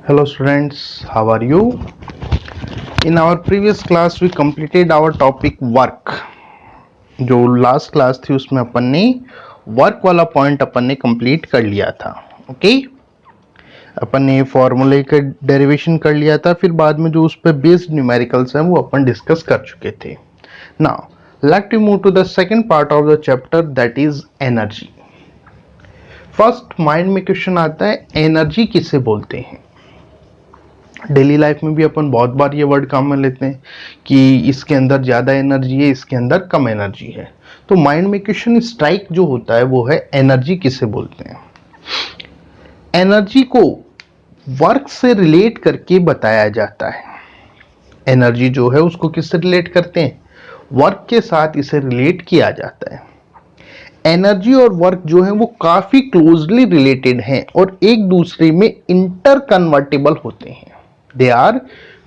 Hello students, how are you? In our previous class we completed our topic work. जो last class थी उसमें अपन ने work वाला point अपन ने कंप्लीट कर लिया था. ओके, अपन ने फॉर्मूले का डेरिवेशन कर लिया था, फिर बाद में जो उस पर बेस्ड न्यूमेरिकल्स हैं वो अपन डिस्कस कर चुके थे. Now let we move to the second part of the chapter, that is energy. First mind में क्वेश्चन आता है, एनर्जी किसे बोलते हैं. डेली लाइफ में भी अपन बहुत बार ये वर्ड काम में लेते हैं कि इसके अंदर ज़्यादा एनर्जी है, इसके अंदर कम एनर्जी है. तो माइंड में क्वेश्चन स्ट्राइक जो होता है वो है, एनर्जी किसे बोलते हैं. एनर्जी को वर्क से रिलेट करके बताया जाता है. एनर्जी जो है उसको किससे रिलेट करते हैं, वर्क के साथ इसे रिलेट किया जाता है. एनर्जी और वर्क जो है वो काफ़ी क्लोजली रिलेटेड हैं और एक दूसरे में इंटर कन्वर्टेबल होते हैं. They are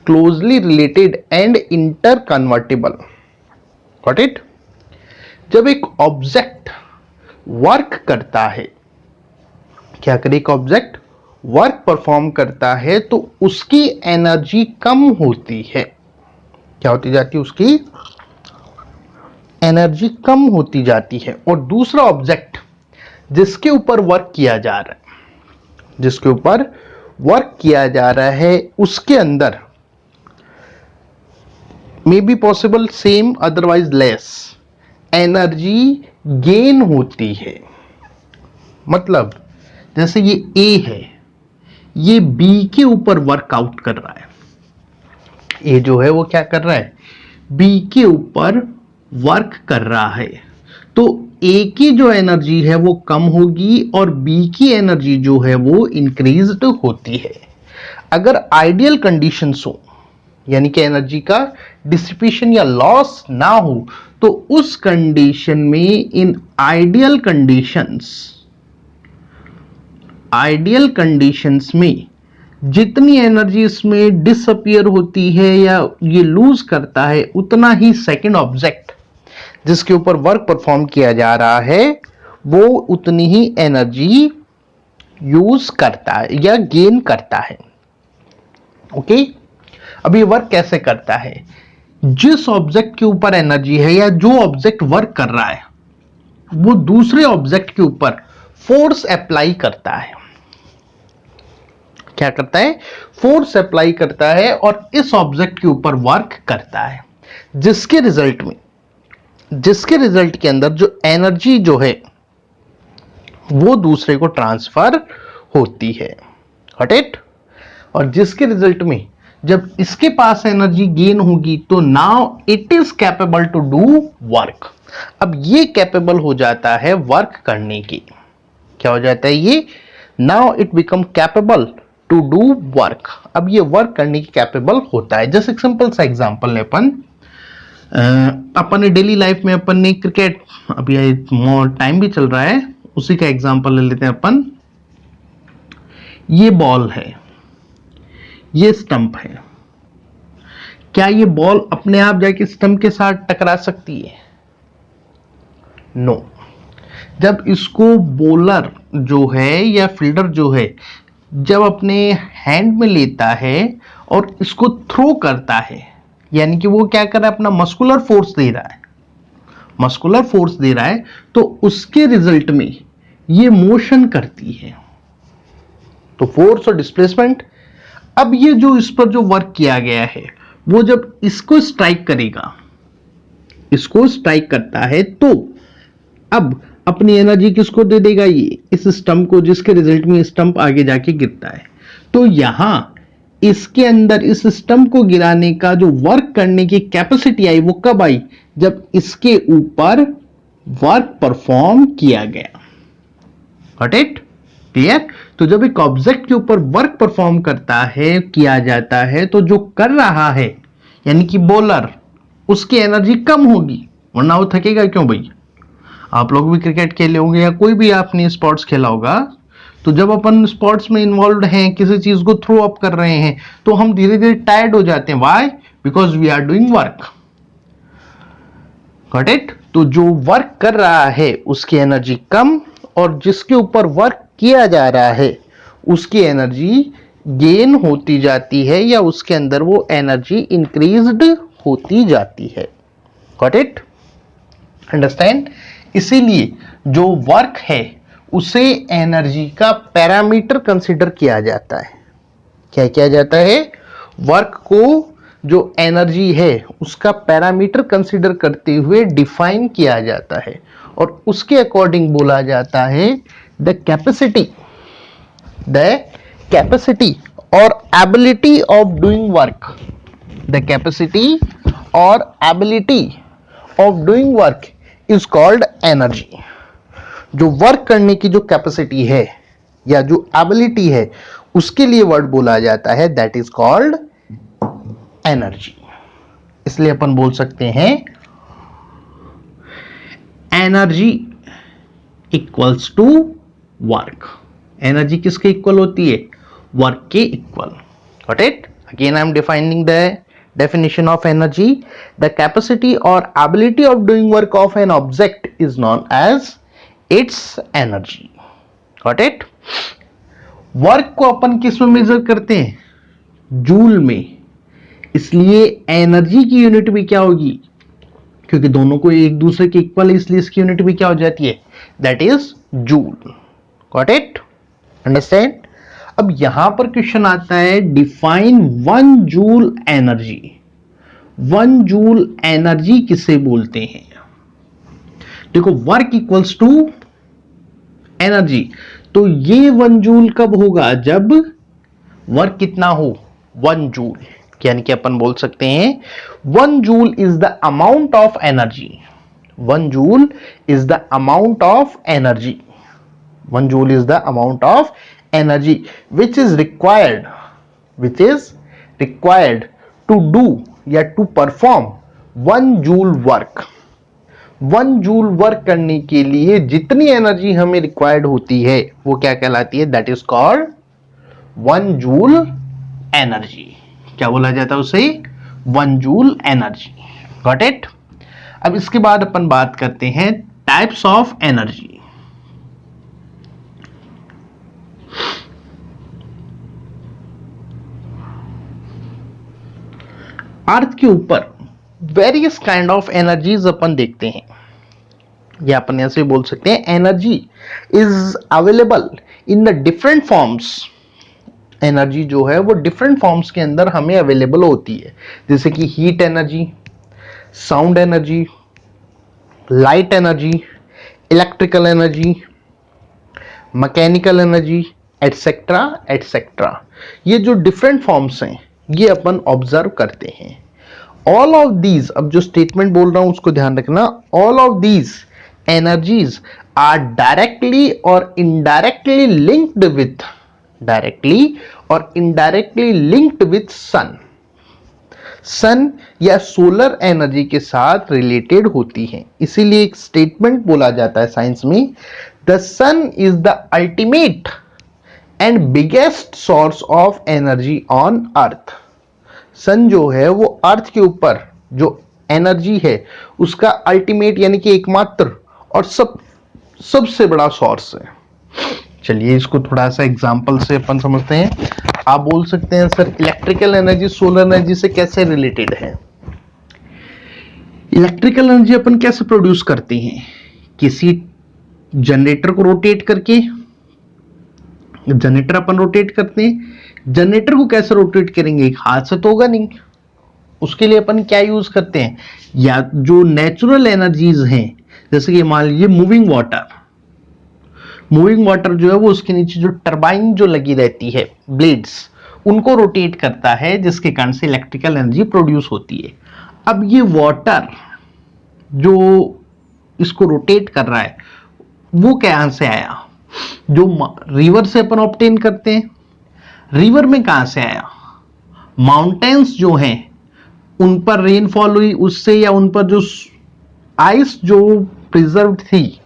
closely related and interconvertible. Got it? जब एक ऑब्जेक्ट वर्क करता है, क्या करे, एक ऑब्जेक्ट वर्क परफॉर्म करता है तो उसकी एनर्जी कम होती है. क्या होती जाती है, उसकी एनर्जी कम होती जाती है. और दूसरा ऑब्जेक्ट जिसके ऊपर वर्क किया जा रहा है, जिसके ऊपर वर्क किया जा रहा है, उसके अंदर मे be possible same otherwise less energy gain होती है. मतलब जैसे ये ए है, ये बी के ऊपर वर्कआउट कर रहा है. ए जो है वो क्या कर रहा है, बी के ऊपर वर्क कर रहा है. तो ए की जो एनर्जी है वो कम होगी और बी की एनर्जी जो है वो इंक्रीज्ड होती है. अगर आइडियल कंडीशंस हो, यानी कि एनर्जी का डिसिपेशन या लॉस ना हो, तो उस कंडीशन में, इन आइडियल कंडीशंस में जितनी एनर्जी इसमें डिसअपियर होती है या ये लूज करता है, उतना ही सेकंड ऑब्जेक्ट जिसके ऊपर वर्क परफॉर्म किया जा रहा है वो उतनी ही एनर्जी यूज करता है या गेन करता है. ओके, अब ये वर्क कैसे करता है, जिस ऑब्जेक्ट के ऊपर एनर्जी है या जो ऑब्जेक्ट वर्क कर रहा है वो दूसरे ऑब्जेक्ट के ऊपर फोर्स अप्लाई करता है. क्या करता है, फोर्स अप्लाई करता है और इस ऑब्जेक्ट के ऊपर वर्क करता है, जिसके रिजल्ट के अंदर जो एनर्जी जो है वो दूसरे को ट्रांसफर होती है. Got it. और जिसके रिजल्ट में जब इसके पास एनर्जी गेन होगी तो now it is capable to do work. अब ये कैपेबल हो जाता है वर्क करने की. क्या हो जाता है ये, now it become capable to do work. अब ये वर्क करने की कैपेबल होता है. जैसे एक सिंपल सा एग्जांपल ले, अपन ने डेली लाइफ में अपन ने क्रिकेट, अभी मोर टाइम भी चल रहा है, उसी का एग्जांपल ले लेते हैं अपन. ये बॉल है, ये स्टंप है. क्या ये बॉल अपने आप जाके स्टंप के साथ टकरा सकती है? नो. जब इसको बॉलर जो है या फील्डर जो है जब अपने हैंड में लेता है और इसको थ्रो करता है, यानी कि वो क्या कर रहा है, अपना मस्कुलर फोर्स दे रहा है, तो उसके रिजल्ट में ये मोशन करती है. तो फोर्स और डिस्प्लेसमेंट. अब ये जो इस पर जो वर्क किया गया है वो जब इसको स्ट्राइक करता है तो अब अपनी एनर्जी किसको दे देगा, ये इस स्टंप को, जिसके रिजल्ट में स्टंप आगे जाके गिरता है. तो यहां इसके अंदर इस स्टंप को गिराने का जो वर्क करने की कैपेसिटी आई वो कब आई, जब इसके ऊपर वर्क परफॉर्म किया गया. Got it. क्लियर. तो जब एक ऑब्जेक्ट के ऊपर वर्क परफॉर्म किया जाता है तो जो कर रहा है यानी कि बॉलर, उसकी एनर्जी कम होगी, वरना वो थकेगा क्यों भाई. आप लोग भी क्रिकेट खेले होंगे या कोई भी आपने स्पोर्ट्स खेला होगा, तो जब अपन स्पोर्ट्स में इन्वॉल्व हैं, किसी चीज को थ्रो अप कर रहे हैं, तो हम धीरे धीरे टायर्ड हो जाते हैं. Why? Because we are doing work. Got it. तो जो वर्क कर रहा है उसकी एनर्जी कम और जिसके ऊपर वर्क किया जा रहा है उसकी एनर्जी गेन होती जाती है या उसके अंदर वो एनर्जी इंक्रीज्ड होती जाती है। Got it? अंडरस्टैंड? इसीलिए जो वर्क है उसे एनर्जी का पैरामीटर कंसीडर किया जाता है। क्या किया जाता है? वर्क को जो एनर्जी है उसका पैरामीटर कंसीडर करते हुए डिफाइन किया जाता है और उसके अकॉर्डिंग बोला जाता है द कैपेसिटी और ability of doing work. The capacity और ability of doing work is called energy. जो वर्क करने की जो कैपेसिटी है या जो एबिलिटी है उसके लिए वर्ड बोला जाता है दैट इज कॉल्ड एनर्जी। इसलिए अपन बोल सकते हैं energy equals to work. Energy किसके इक्वल होती है? वर्क के equal. Got it? Again I am defining the definition of energy. The capacity or ability of doing work of an object is known as its energy. Got it? Work को अपन किस में major करते हैं? Joule में। इसलिए energy की unit भी क्या होगी? क्योंकि दोनों को एक दूसरे के इक्वल है इसलिए इसकी यूनिट भी क्या हो जाती है? That is joule. Got it? Understand? अब यहां पर क्वेश्चन आता है define 1 joule energy. 1 joule energy किसे बोलते हैं? देखो वर्क इक्वल्स टू एनर्जी, तो ये 1 जूल कब होगा? जब वर्क कितना हो? 1 जूल। यानी कि अपन बोल सकते हैं 1 joule is the amount of energy. 1 joule is the amount of energy. 1 joule is the amount of energy which is required to do या to perform 1 joule work। 1 joule work करने के लिए जितनी एनर्जी हमें रिक्वायर्ड होती है वो क्या कहलाती है? That is called 1 joule energy. क्या बोला जाता है उसे? 1 जूल एनर्जी। Got it? अब इसके बाद अपन बात करते हैं टाइप्स ऑफ एनर्जी। अर्थ के ऊपर वेरियस काइंड ऑफ एनर्जीज अपन देखते हैं, या अपन ऐसे बोल सकते हैं energy is available in the different forms. Energy जो है वो डिफरेंट फॉर्म्स के अंदर हमें अवेलेबल होती है, जैसे कि heat energy, sound energy, light energy, electrical energy, mechanical energy, etcetera etcetera. ये जो डिफरेंट फॉर्म्स हैं ये अपन ऑब्जर्व करते हैं। ऑल ऑफ दीज, अब जो स्टेटमेंट बोल रहा हूं उसको ध्यान रखना, all of these energies are directly और इनडायरेक्टली लिंक्ड विथ सन या सोलर एनर्जी के साथ रिलेटेड होती हैं। इसीलिए एक स्टेटमेंट बोला जाता है साइंस में, the sun is the ultimate and biggest source of energy on earth. Sun जो है वो अर्थ के ऊपर जो एनर्जी है उसका अल्टीमेट यानी कि एकमात्र और सबसे बड़ा सोर्स है। चलिए इसको थोड़ा सा एग्जांपल से अपन समझते हैं। आप बोल सकते हैं sir electrical energy solar energy से कैसे रिलेटेड है? इलेक्ट्रिकल एनर्जी अपन कैसे प्रोड्यूस करते हैं? किसी जनरेटर को रोटेट करके। जनरेटर अपन रोटेट करते हैं, जनरेटर को कैसे रोटेट करेंगे? हाथ से तो होगा नहीं। उसके लिए अपन क्या यूज करते हैं? या जो नेचुरल एनर्जीज हैं, जैसे कि मान लीजिए मूविंग वाटर जो है वो उसके नीचे जो टरबाइन जो लगी रहती है, ब्लेड्स, उनको रोटेट करता है, जिसके कारण से इलेक्ट्रिकल एनर्जी प्रोड्यूस होती है। अब ये वाटर जो इसको रोटेट कर रहा है वो कहां से आया? जो रिवर से अपन ऑब्टेन करते हैं। रिवर में कहां से आया? माउंटेन्स जो हैं उन पर रेनफॉल हुई उससे, या उन पर जो आइस जो प्रिजर्व थी,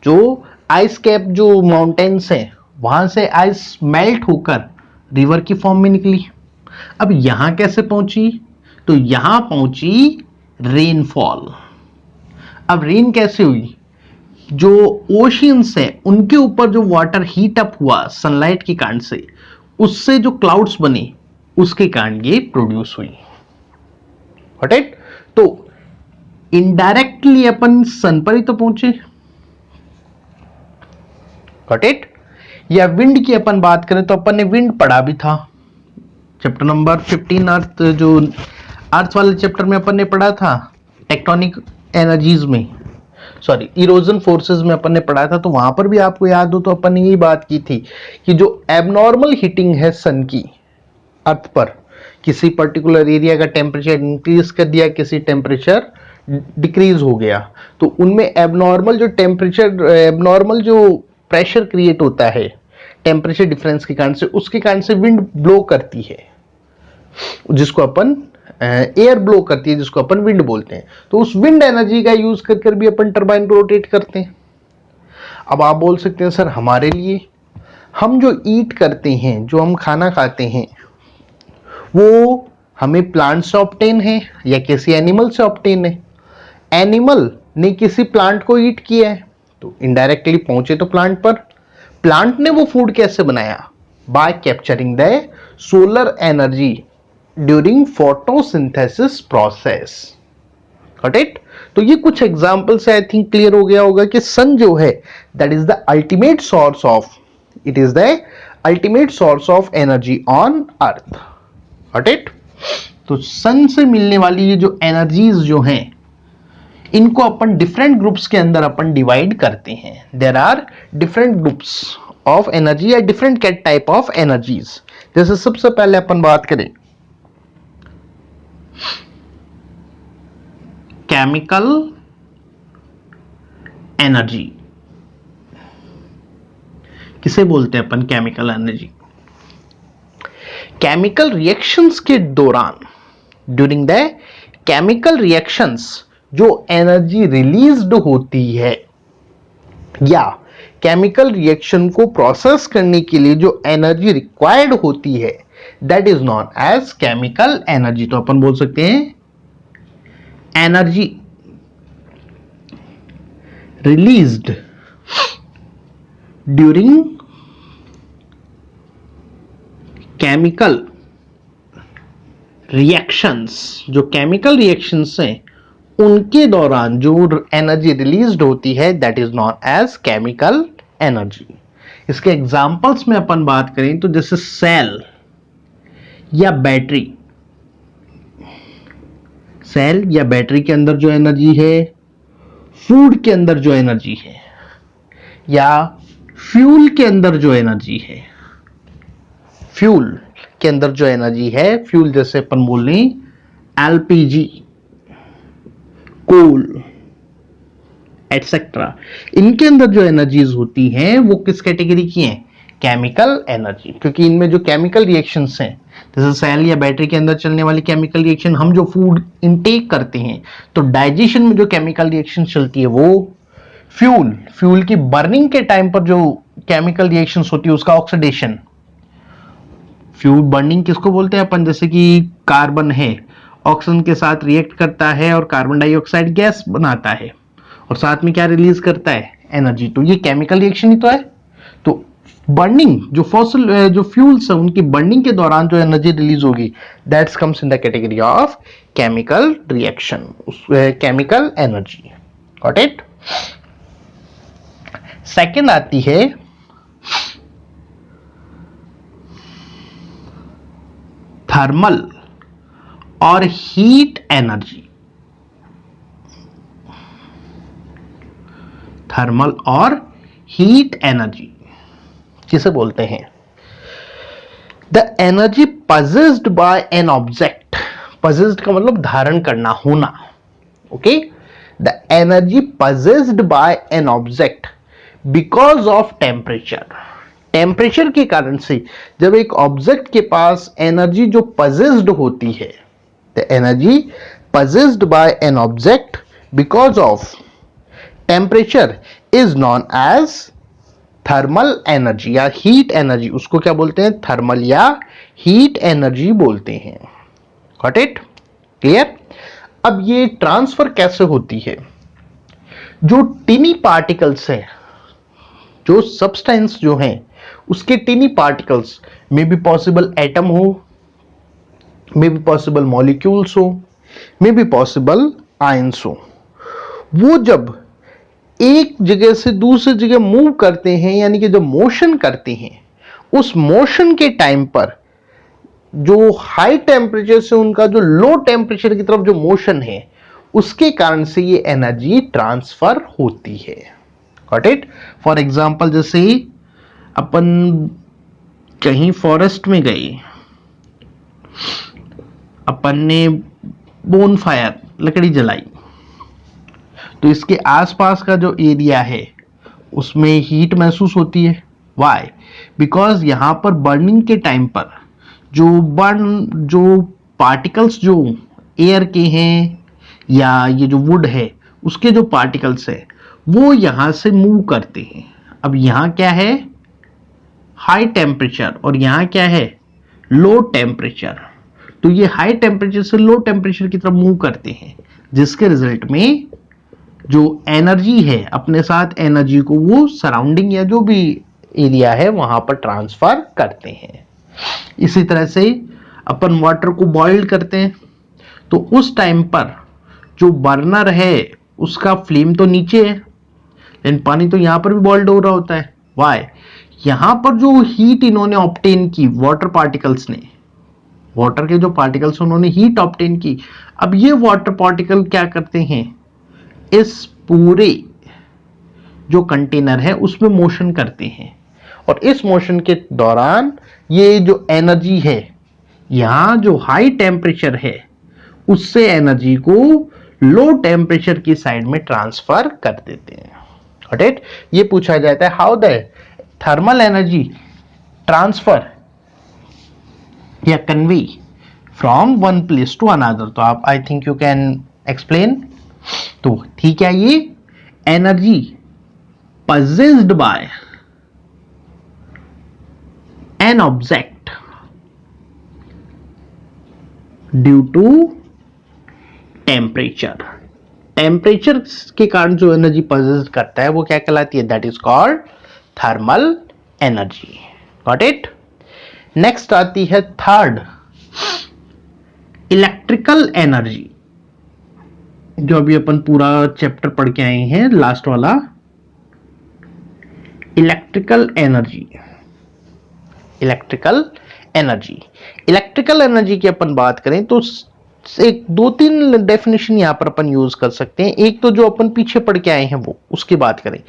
जो आइस कैप जो माउंटेन्स हैं वहां से आइस मेल्ट होकर रिवर की फॉर्म में निकली। अब यहां कैसे पहुंची? तो यहां पहुंची रेनफॉल। अब रेन कैसे हुई? जो ओशियंस है उनके ऊपर जो वाटर हीट अप हुआ सनलाइट के कारण से, उससे जो क्लाउड्स बने उसके कारण ये प्रोड्यूस हुई। Got it? तो इनडायरेक्टली अपन सन पर ही तो पहुंचे। Got it? या विंड की अपन बात करें तो अपन ने विंड पढ़ा भी था चैप्टर नंबर 15 अर्थ, जो अर्थ वाले चैप्टर में अपन ने पढ़ा था टेक्टोनिक एनर्जीज में, सॉरी इरोजन फोर्सेस में अपन ने पढ़ा था। तो वहां पर भी आपको याद हो तो अपन ने यही बात की थी कि जो एबनॉर्मल हीटिंग है सन की अर्थ पर, किसी पर्टिकुलर एरिया का टेम्परेचर इंक्रीज कर दिया, किसी टेम्परेचर डिक्रीज हो गया, तो उनमें एबनॉर्मल जो टेम्परेचर, एबनॉर्मल जो प्रेशर क्रिएट होता है टेम्परेचर डिफरेंस के कारण से, उसके कारण से विंड ब्लो करती है, जिसको अपन एयर ब्लो करती है, जिसको अपन विंड बोलते हैं। तो उस विंड एनर्जी का यूज कर भी अपन टरबाइन को रोटेट करते हैं। अब आप बोल सकते हैं सर हमारे लिए, हम जो ईट करते हैं, जो हम खाना खाते हैं, वो हमें प्लांट से ऑब्टेन है या किसी एनिमल से ऑब्टेन है? एनिमल ने किसी प्लांट को ईट किया है तो इनडायरेक्टली पहुंचे तो प्लांट पर। प्लांट ने वो फूड कैसे बनाया? Bye capturing the solar energy during photosynthesis process. Got it? तो ये कुछ एग्जांपल से आई थिंक क्लियर हो गया होगा कि सन जो है that is the ultimate source of, it is the ultimate source of energy on earth. Got it? तो सन से मिलने वाली ये जो एनर्जीज जो हैं, इनको अपन डिफरेंट ग्रुप्स के अंदर अपन डिवाइड करते हैं। There are different groups of energy या डिफरेंट टाइप ऑफ एनर्जीज। जैसे सबसे पहले अपन बात करें केमिकल एनर्जी। किसे बोलते हैं अपन केमिकल एनर्जी? केमिकल रिएक्शंस के दौरान, ड्यूरिंग द केमिकल रिएक्शंस, जो एनर्जी रिलीज्ड होती है या केमिकल रिएक्शन को प्रोसेस करने के लिए जो एनर्जी रिक्वायर्ड होती है, that is known as chemical energy. तो अपन बोल सकते हैं energy released during chemical reactions, जो केमिकल रिएक्शंस हैं उनके दौरान जो एनर्जी रिलीज्ड होती है, that is known as chemical energy. इसके एग्जांपल्स में अपन बात करें तो जैसे सेल या बैटरी, सेल या बैटरी के अंदर जो एनर्जी है, फूड के अंदर जो एनर्जी है, या फ्यूल के अंदर जो एनर्जी है, फ्यूल के अंदर जो एनर्जी है, फ्यूल जैसे अपन बोल रहे एलपीजी, कोल एटसेट्रा, इनके अंदर जो एनर्जीज होती हैं वो किस कैटेगरी की हैं? Chemical energy. क्योंकि इनमें जो केमिकल रिएक्शंस हैं, जैसे सेल या बैटरी के अंदर चलने वाली केमिकल रिएक्शन, हम जो फूड इनटेक करते हैं तो डाइजेशन में जो केमिकल रिएक्शन चलती है वो फ्यूल की बर्निंग के टाइम पर जो केमिकल रिएक्शंस होती है उसका ऑक्सीडेशन। फ्यूल बर्निंग किसको बोलते हैं अपन? जैसे कि कार्बन है, ऑक्सीजन के साथ रिएक्ट करता है और कार्बन डाइऑक्साइड गैस बनाता है और साथ में क्या रिलीज करता है? एनर्जी। तो ये केमिकल रिएक्शन ही तो है। तो बर्निंग, जो फॉसिल जो फ्यूल्स है उनकी बर्निंग के दौरान जो एनर्जी रिलीज होगी, that's comes in the category of chemical reaction, chemical energy. Got it? Second आती है थर्मल और हीट एनर्जी। थर्मल और हीट एनर्जी किसे बोलते हैं? The energy possessed by an object. Possessed का मतलब धारण करना, होना। Okay? The energy possessed by an object because of temperature. Temperature के कारण से जब एक ऑब्जेक्ट के पास एनर्जी जो पजेस्ड होती है, the energy possessed by an object because of temperature is known as thermal energy या हीट एनर्जी। उसको क्या बोलते हैं? थर्मल या हीट एनर्जी बोलते हैं। Got it? क्लियर? अब ये ट्रांसफर कैसे होती है? जो टिनी पार्टिकल्स है, जो सब्सटेंस जो हैं, उसके tiny particles may be possible atom हो, मे बी पॉसिबल मॉलिक्यूल्स हो, मे बी पॉसिबल आयंस हो, वो जब एक जगह से दूसरी जगह मूव करते हैं, यानी कि जब मोशन करते हैं, उस मोशन के टाइम पर जो हाई टेम्परेचर से उनका जो लो टेम्परेचर की तरफ जो मोशन है, उसके कारण से ये एनर्जी ट्रांसफर होती है। Got it? फॉर एग्जांपल, जैसे ही अपन कहीं फॉरेस्ट में गए, अपन ने बोन फायर लकड़ी जलाई, तो इसके आसपास का जो एरिया है उसमें हीट महसूस होती है। वाई? बिकॉज यहां पर बर्निंग के टाइम पर जो पार्टिकल्स जो एयर के हैं या ये जो वुड है उसके जो पार्टिकल्स है वो यहां से मूव करते हैं। अब यहां क्या है? हाई टेम्परेचर, और यहां क्या है? Low temperature. तो ये हाई टेम्परेचर से लो टेम्परेचर की तरफ मूव करते हैं, जिसके रिजल्ट में जो एनर्जी है अपने साथ एनर्जी को वो सराउंडिंग या जो भी एरिया है वहां पर ट्रांसफर करते हैं। इसी तरह से अपन वाटर को बॉइल करते हैं, तो उस टाइम पर जो बर्नर है उसका फ्लेम तो नीचे है, लेकिन पानी तो यहां पर भी बॉइल्ड हो रहा होता है। वाई? यहां पर जो हीट इन्होंने ऑब्टेन की, वाटर पार्टिकल्स ने, वाटर के जो पार्टिकल्स उन्होंने हीट ऑब्टेन की, अब ये वाटर पार्टिकल क्या करते हैं? इस पूरे जो कंटेनर है उसमें मोशन करते हैं, और इस मोशन के दौरान ये जो एनर्जी है, यहां जो हाई टेम्परेचर है उससे एनर्जी को लो टेम्परेचर की साइड में ट्रांसफर कर देते हैं। Got it? ये पूछा जाता है how the thermal energy transfer या convey from one place to another. तो आप, I think you can explain. तो ठीक है, ये energy possessed by an object due to temperature. Temperature के कारण जो एनर्जी possessed करता है वो क्या कहलाती है? That is called thermal energy. Got it? Next आती है थर्ड, इलेक्ट्रिकल एनर्जी, जो अभी अपन पूरा चैप्टर पढ़ के आए हैं, लास्ट वाला, electrical energy. Electrical energy, electrical energy की अपन बात करें तो एक दो तीन डेफिनेशन यहां पर अपन यूज कर सकते हैं। एक तो जो अपन पीछे पढ़ के आए हैं वो, उसकी बात करें,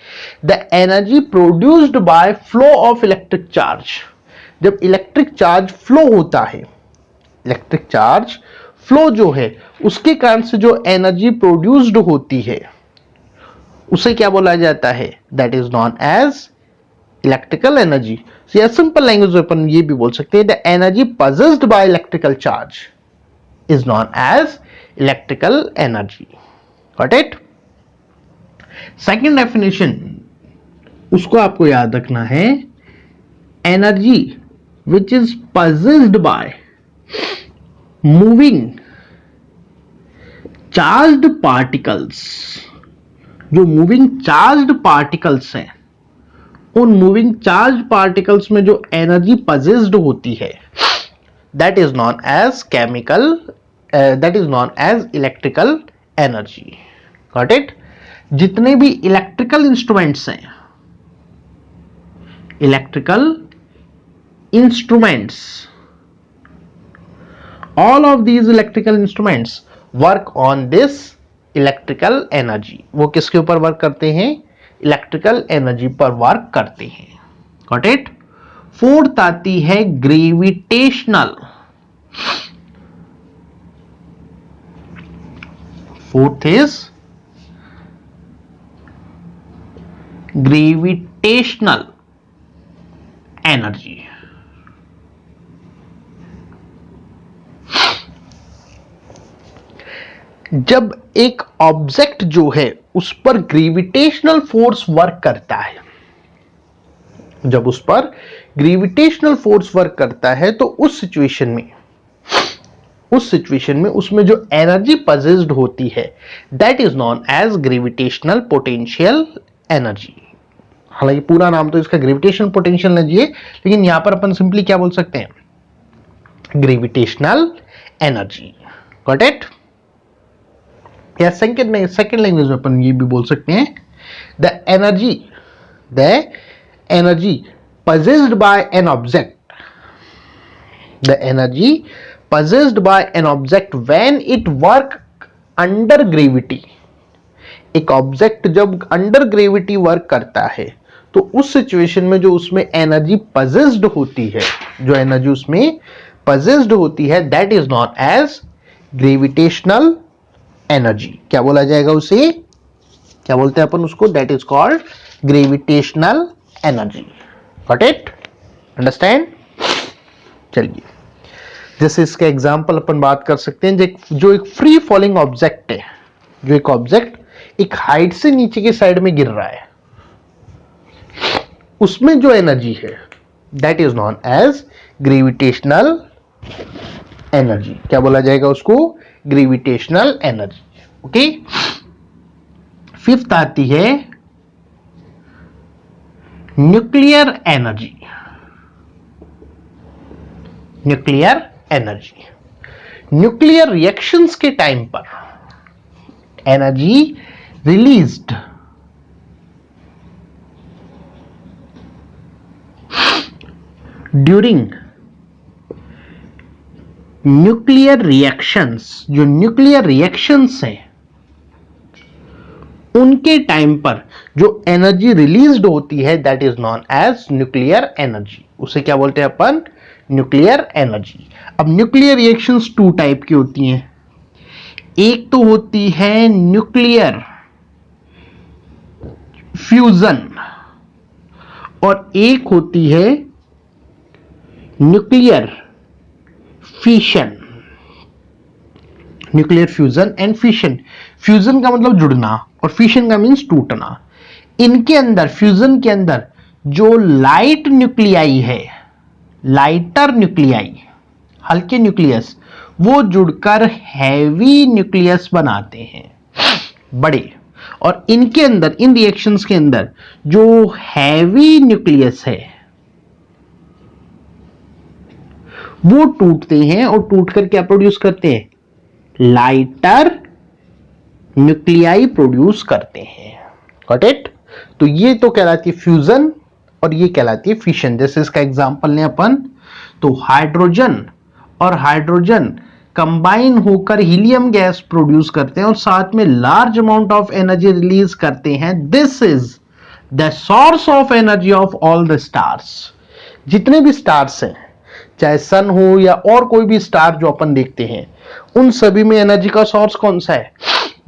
the energy produced by flow of electric charge. जब इलेक्ट्रिक चार्ज फ्लो होता है, इलेक्ट्रिक चार्ज फ्लो जो है उसके कारण से जो एनर्जी प्रोड्यूस्ड होती है उसे क्या बोला जाता है? That is known as electrical energy. या सिंपल लैंग्वेज में अपन ये भी बोल सकते हैं, the energy possessed by electrical charge is known as electrical energy. Got it? Second definition, उसको आपको याद रखना है, energy which is possessed by moving charged particles. जो मूविंग चार्ज्ड पार्टिकल्स हैं, उन मूविंग चार्ज पार्टिकल्स में जो एनर्जी पजेस्ड होती है, that is known as chemical, that is known as electrical energy. Got it? जितने भी इलेक्ट्रिकल इंस्ट्रूमेंट्स हैं, electrical instruments, all of these electrical instruments work on this electrical energy. वो किसके ऊपर वर्क करते हैं? इलेक्ट्रिकल एनर्जी पर वर्क करते हैं। Got it? फोर्थ आती है gravitational. Fourth is gravitational energy. जब एक ऑब्जेक्ट जो है उस पर ग्रेविटेशनल फोर्स वर्क करता है, जब उस पर ग्रेविटेशनल फोर्स वर्क करता है तो उस सिचुएशन में उसमें जो एनर्जी पजेस्ड होती है, that is known as gravitational potential energy. हालांकि पूरा नाम तो इसका ग्रेविटेशन पोटेंशियल एनर्जी है, लेकिन यहां पर अपन सिंपली क्या बोल सकते हैं, ग्रेविटेशनल एनर्जी। Got it? या सेकंड लैंग्वेज में अपन ये भी बोल सकते हैं, the energy possessed by an object, the energy possessed by an object when it work under gravity। एक ऑब्जेक्ट जब अंडर ग्रेविटी वर्क करता है तो उस सिचुएशन में जो उसमें एनर्जी possessed होती है, जो एनर्जी उसमें possessed होती है, that is known as gravitational energy. क्या बोला जाएगा उसे, क्या बोलते हैं अपन उसको, that is called gravitational energy. Got it? Understand? चलिए, जैसे इसका एग्जांपल अपन बात कर सकते हैं, जो एक फ्री फॉलिंग ऑब्जेक्ट है, जो एक ऑब्जेक्ट एक हाइट से नीचे की साइड में गिर रहा है, उसमें जो एनर्जी है that is known as gravitational energy. क्या बोला जाएगा उसको, ग्रेविटेशनल एनर्जी। ओके, फिफ्थ आती है nuclear energy. Nuclear energy, nuclear reactions के टाइम पर energy released during nuclear reactions, जो न्यूक्लियर रिएक्शंस है उनके टाइम पर जो एनर्जी रिलीज्ड होती है that is known as nuclear energy. उसे क्या बोलते हैं अपन, न्यूक्लियर एनर्जी। अब न्यूक्लियर रिएक्शंस टू टाइप की होती हैं, एक तो होती है न्यूक्लियर फ्यूजन और एक होती है nuclear fission. Nuclear fusion and fission, fusion का मतलब जुड़ना और फिशन का मीन्स टूटना। इनके अंदर, फ्यूजन के अंदर जो लाइट न्यूक्लियाई है, लाइटर न्यूक्लियाई, हल्के न्यूक्लियस, वो जुड़कर हैवी न्यूक्लियस बनाते हैं, बड़े। और इनके अंदर, इन रिएक्शंस के अंदर जो हैवी न्यूक्लियस है वो टूटते हैं और टूटकर क्या प्रोड्यूस करते हैं, लाइटर न्यूक्लियाई प्रोड्यूस करते हैं। Got it? तो ये तो कहलाती है फ्यूजन और ये कहलाती है फिशन। जैसे इसका एग्जांपल लें अपन, तो हाइड्रोजन और हाइड्रोजन कंबाइन होकर हीलियम गैस प्रोड्यूस करते हैं और साथ में large amount of energy release करते हैं। This is the source of energy of all the stars. जितने भी स्टार्स हैं, चाहे सन हो या और कोई भी स्टार जो अपन देखते हैं, उन सभी में एनर्जी का सोर्स कौन सा है,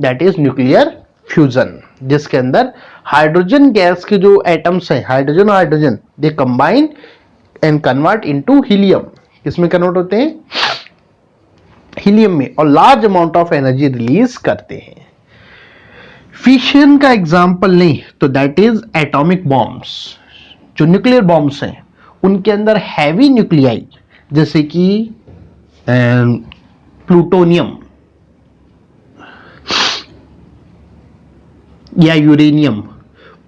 दैट इज न्यूक्लियर फ्यूजन, जिसके अंदर हाइड्रोजन गैस के जो एटम्स हैं, हाइड्रोजन और hydrogen, they combine and convert into helium. किसमें कन्वर्ट होते हैं, हीलियम में, और large amount of energy release करते हैं। फिशन का एग्जांपल नहीं तो दैट इज एटॉमिक बॉम्ब्स। जो न्यूक्लियर बॉम्ब्स हैं उनके अंदर हैवी न्यूक्लियाई जैसे कि प्लूटोनियम या यूरेनियम,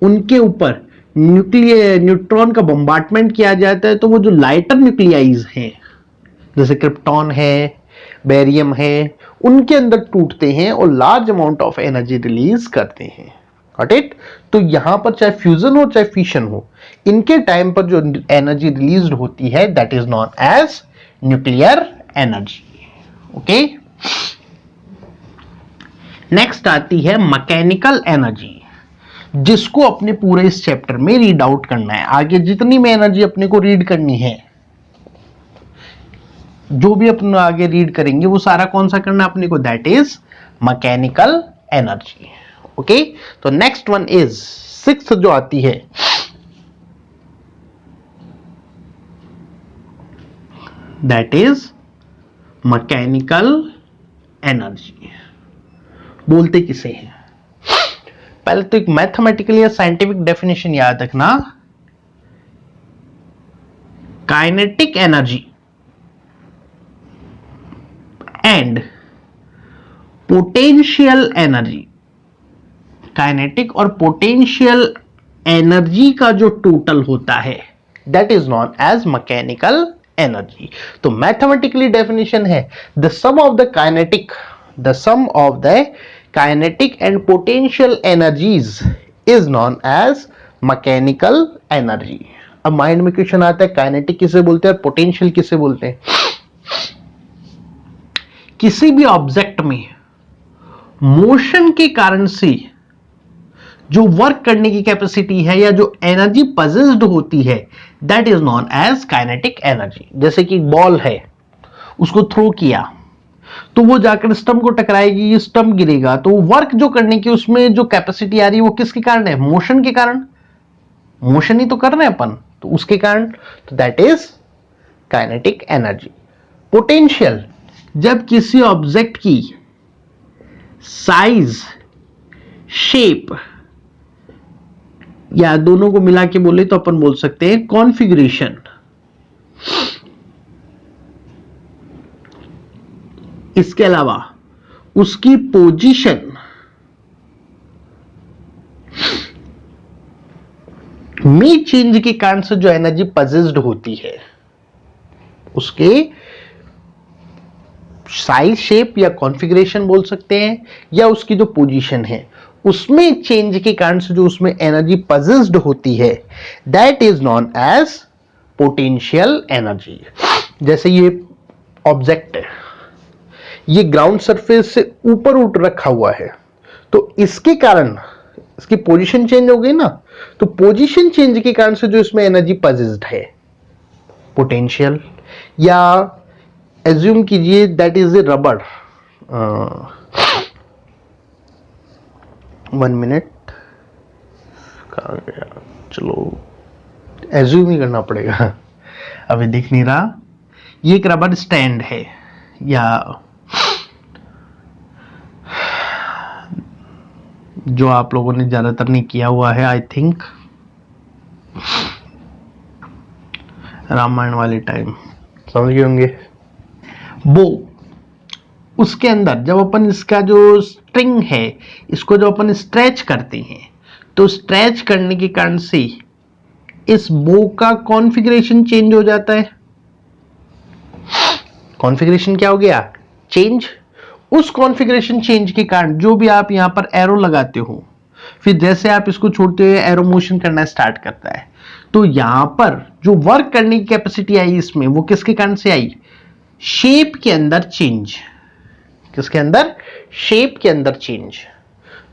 उनके ऊपर न्यूट्रॉन का बम्बार्टमेंट किया जाता है तो वो जो लाइटर न्यूक्लियाइज हैं, जैसे क्रिप्टॉन है, बेरियम है, उनके अंदर टूटते हैं और large amount of energy release करते हैं। Got it? तो यहां पर चाहे फ्यूजन हो चाहे फिशन हो, इनके टाइम पर जो एनर्जी रिलीज होती है that is known as nuclear energy. Okay, next आती है मैकेनिकल एनर्जी, जिसको अपने पूरे इस चैप्टर में रीड आउट करना है। आगे जितनी में एनर्जी अपने को रीड करनी है, जो भी अपन आगे रीड करेंगे वो सारा कौन सा करना है अपने को, that is mechanical energy. Okay, तो नेक्स्ट वन इज सिक्स्थ जो आती है, दैट इज मैकेनिकल एनर्जी। बोलते किसे हैं, पहले तो एक मैथमेटिकल या साइंटिफिक डेफिनेशन याद रखना, kinetic energy and potential energy. Kinetic और पोटेंशियल एनर्जी का जो टोटल होता है that is known as mechanical energy. तो मैथमेटिकली डेफिनेशन है the sum of the kinetic and potential energies is known as mechanical energy. अब माइंड में question आता है काइनेटिक किसे बोलते हैं और पोटेंशियल किसे बोलते हैं। किसी भी ऑब्जेक्ट में मोशन के कारण से जो वर्क करने की कैपेसिटी है या जो एनर्जी पजेस्ड होती है that is known as kinetic energy. जैसे कि बॉल है, उसको थ्रो किया तो वो जाकर स्टंप को टकराएगी, स्टंप गिरेगा, तो वर्क जो करने की उसमें जो कैपेसिटी आ रही है वो किसके कारण है? मोशन के कारण। मोशन ही तो कर रहे हैं अपन, तो उसके कारण, तो that is kinetic energy. Potential, जब किसी ऑब्जेक्ट की साइज, शेप या दोनों को मिला के बोले तो अपन बोल सकते हैं कॉन्फ़िगरेशन, इसके अलावा उसकी पोजीशन में चेंज के कारण से जो एनर्जी पजेस्ड होती है, उसके साइज, शेप या कॉन्फ़िगरेशन बोल सकते हैं, या उसकी जो पोजीशन है उसमें चेंज के कारण से जो उसमें एनर्जी पजेस्ड होती है that is known as potential energy. जैसे ये ऑब्जेक्ट है, ये ग्राउंड सरफेस से ऊपर उठ रखा हुआ है, तो इसके कारण इसकी पोजीशन चेंज हो गई ना, तो पोजीशन चेंज के कारण से जो इसमें एनर्जी पजेस्ड है पोटेंशियल। या एज्यूम कीजिए that is a rubber, 1 minute, कहाँ गया, चलो एज्यूम ही करना पड़ेगा, अभी दिख नहीं रहा। ये एक रबर स्टैंड है, या जो आप लोगों ने ज्यादातर नहीं किया हुआ है, आई थिंक रामायण वाले टाइम समझ गए होंगे। बो, उसके अंदर जब अपन इसका जो स्ट्रिंग है इसको जब अपन स्ट्रेच करते हैं तो स्ट्रेच करने के कारण से इस बो का कॉन्फ़िगरेशन चेंज हो जाता है। कॉन्फ़िगरेशन क्या हो गया? चेंज। उस कॉन्फ़िगरेशन चेंज के कारण जो भी आप यहां पर एरो लगाते हो, फिर जैसे आप इसको छोड़ते हुए एरो मोशन करना स्टार्ट करता है, तो यहां पर जो वर्क करने की कैपेसिटी आई इसमें, वो किसके कारण से आई? शेप के अंदर चेंज। किसके अंदर? शेप के अंदर चेंज।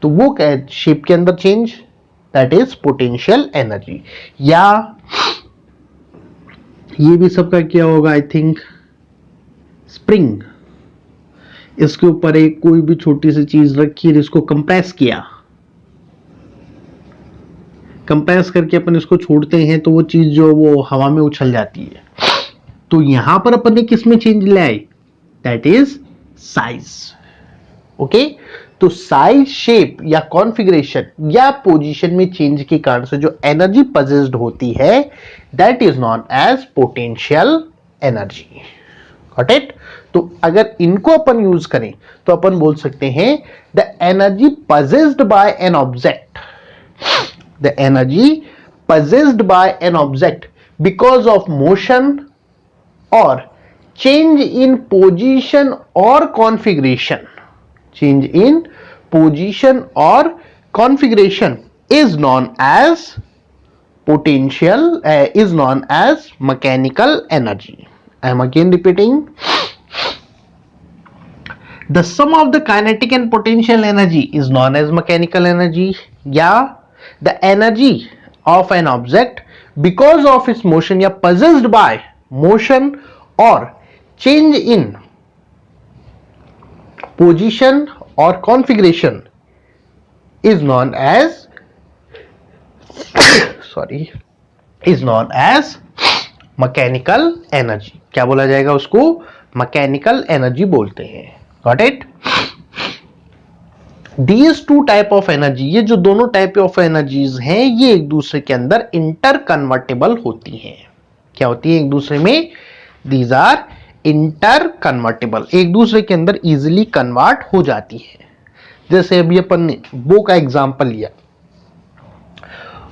तो वो क्या है? शेप के अंदर change, that is potential energy. या ये भी सबका क्या होगा, आई थिंक स्प्रिंग, इसके ऊपर एक कोई भी छोटी सी चीज रखी, इसको कंप्रेस किया, कंप्रेस करके अपन इसको छोड़ते हैं तो वो चीज जो वो हवा में उछल जाती है। तो यहां पर अपन ने किस में चेंज ले आई? That is size. ओके, तो साइज, शेप या कॉन्फ़िगरेशन या पोजीशन में चेंज के कारण से जो एनर्जी पजेस्ड होती है that is known as potential energy. Got it? तो अगर इनको अपन यूज करें तो अपन बोल सकते हैं the energy possessed by an object, the energy possessed by an object because of motion or change in position or configuration, change in position or configuration is known as potential, is known as mechanical energy. I am again repeating, the sum of the kinetic and potential energy is known as mechanical energy. Yeah, the energy of an object because of its motion या possessed by motion or change in position or configuration is known as is known as mechanical energy. क्या बोला जाएगा उसको? Mechanical energy बोलते हैं। Got it? These two type of energy, ये जो दोनों टाइप ऑफ एनर्जीज हैं ये एक दूसरे के अंदर इंटर कन्वर्टेबल होती हैं। क्या होती है एक दूसरे में? These are इंटर कन्वर्टेबल, एक दूसरे के अंदर इजिली कन्वर्ट हो जाती है। जैसे अभी अपन ने बो का एग्जांपल लिया,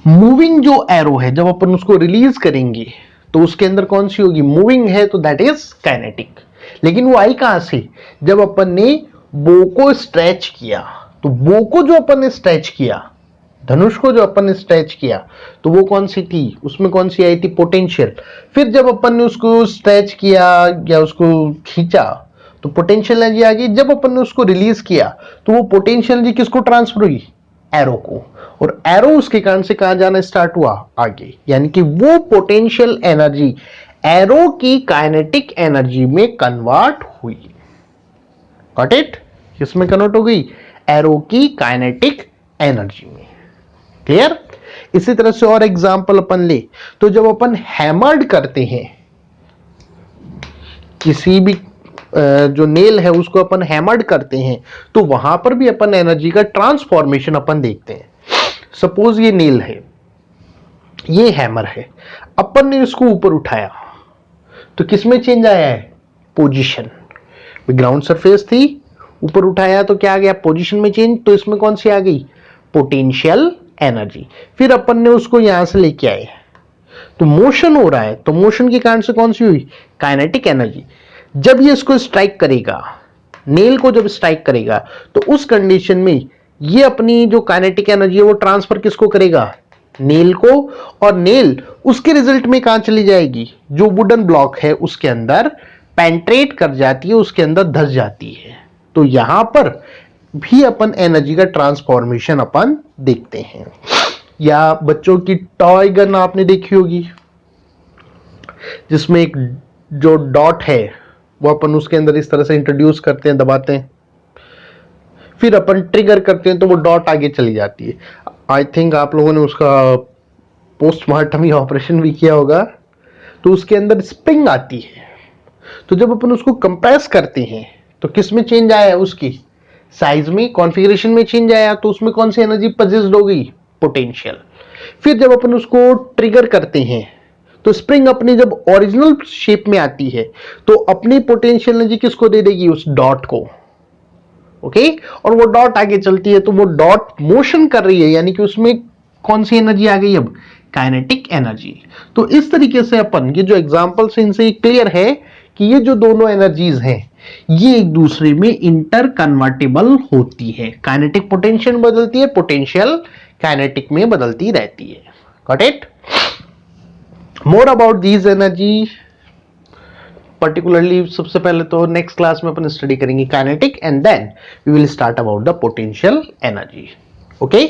मूविंग जो एरो है जब अपन उसको रिलीज करेंगे तो उसके अंदर कौन सी होगी, मूविंग है तो दैट इज काइनेटिक। लेकिन वो आई कहां से, जब अपन ने बो को स्ट्रेच किया। तो बो को जो अपन ने स्ट्रेच किया, धनुष को जो अपन ने स्ट्रेच किया, तो वो कौन सी थी, उसमें कौन सी आई थी, पोटेंशियल। फिर जब अपन ने उसको स्ट्रेच किया या उसको खींचा तो पोटेंशियल एनर्जी आ गई। जब अपन ने उसको रिलीज किया तो वो पोटेंशियल एनर्जी किसको ट्रांसफर हुई, एरो को। और एरो उसके कारण से कहां जाना स्टार्ट हुआ, आगे। यानी कि वो पोटेंशियल एनर्जी एरो की काइनेटिक एनर्जी में कन्वर्ट हुई। गॉट इट, किसमें कन्वर्ट हो गई, एरो की काइनेटिक एनर्जी में। क्लियर। इसी तरह से और एग्जांपल अपन ले तो जब अपन हैमर्ड करते हैं, किसी भी जो नेल है उसको अपन हैमर्ड करते हैं तो वहां पर भी अपन एनर्जी का ट्रांसफॉर्मेशन अपन देखते हैं। सपोज ये नेल है, ये हैमर है, अपन ने इसको ऊपर उठाया तो किसमें चेंज आया है, पोजीशन। ग्राउंड सरफेस थी, ऊपर उठाया तो क्या आ गया, पोजीशन में चेंज। तो इसमें कौन सी आ गई, पोटेंशियल एनर्जी। फिर अपन ने उसको यहां से लेके आए तो मोशन हो रहा है, तो मोशन के कारण से कौन सी हुई, काइनेटिक एनर्जी। जब ये इसको स्ट्राइक करेगा, नेल को जब स्ट्राइक करेगा तो उस कंडीशन में ये अपनी जो काइनेटिक एनर्जी है वो ट्रांसफर किसको करेगा, नेल को। और नेल उसके रिजल्ट में कहां चली जाएगी, जो वुडन ब्लॉक है उसके अंदर पेंट्रेट कर जाती है, उसके अंदर धस जाती है। तो यहां पर भी अपन एनर्जी का ट्रांसफॉर्मेशन अपन देखते हैं। या बच्चों की टॉय गन आपने देखी होगी, जिसमें एक जो डॉट है वो अपन उसके अंदर इस तरह से इंट्रोड्यूस करते हैं, दबाते हैं, फिर अपन ट्रिगर करते हैं तो वो डॉट आगे चली जाती है। आई थिंक आप लोगों ने उसका पोस्टमार्टम या ऑपरेशन भी किया होगा। तो उसके अंदर स्प्रिंग आती है, तो जब अपन उसको कंप्रेस करते हैं तो किस में चेंज आया, उसकी साइज में, कॉन्फ़िगरेशन में चेंज आया। तो उसमें कौन सी एनर्जी पजेस्ड हो गई, पोटेंशियल। फिर जब अपन उसको ट्रिगर करते हैं तो स्प्रिंग अपनी जब ओरिजिनल शेप में आती है तो अपनी पोटेंशियल एनर्जी किसको दे देगी, उस डॉट को। ओके, और वो डॉट आगे चलती है तो वो डॉट मोशन कर रही है, यानी कि उसमें कौन सी एनर्जी आ गई अब, काइनेटिक एनर्जी। तो इस तरीके से अपन ये जो एग्जांपल्स हैं इनसे क्लियर है कि ये जो दोनों एनर्जीज हैं ये एक दूसरे में इंटर कन्वर्टेबल होती है। काइनेटिक पोटेंशियल बदलती है, पोटेंशियल काइनेटिक में बदलती रहती है। Got it. More about these energy particularly सबसे पहले तो नेक्स्ट क्लास में अपन स्टडी करेंगे kinetic, and then we will start about the potential energy. Okay.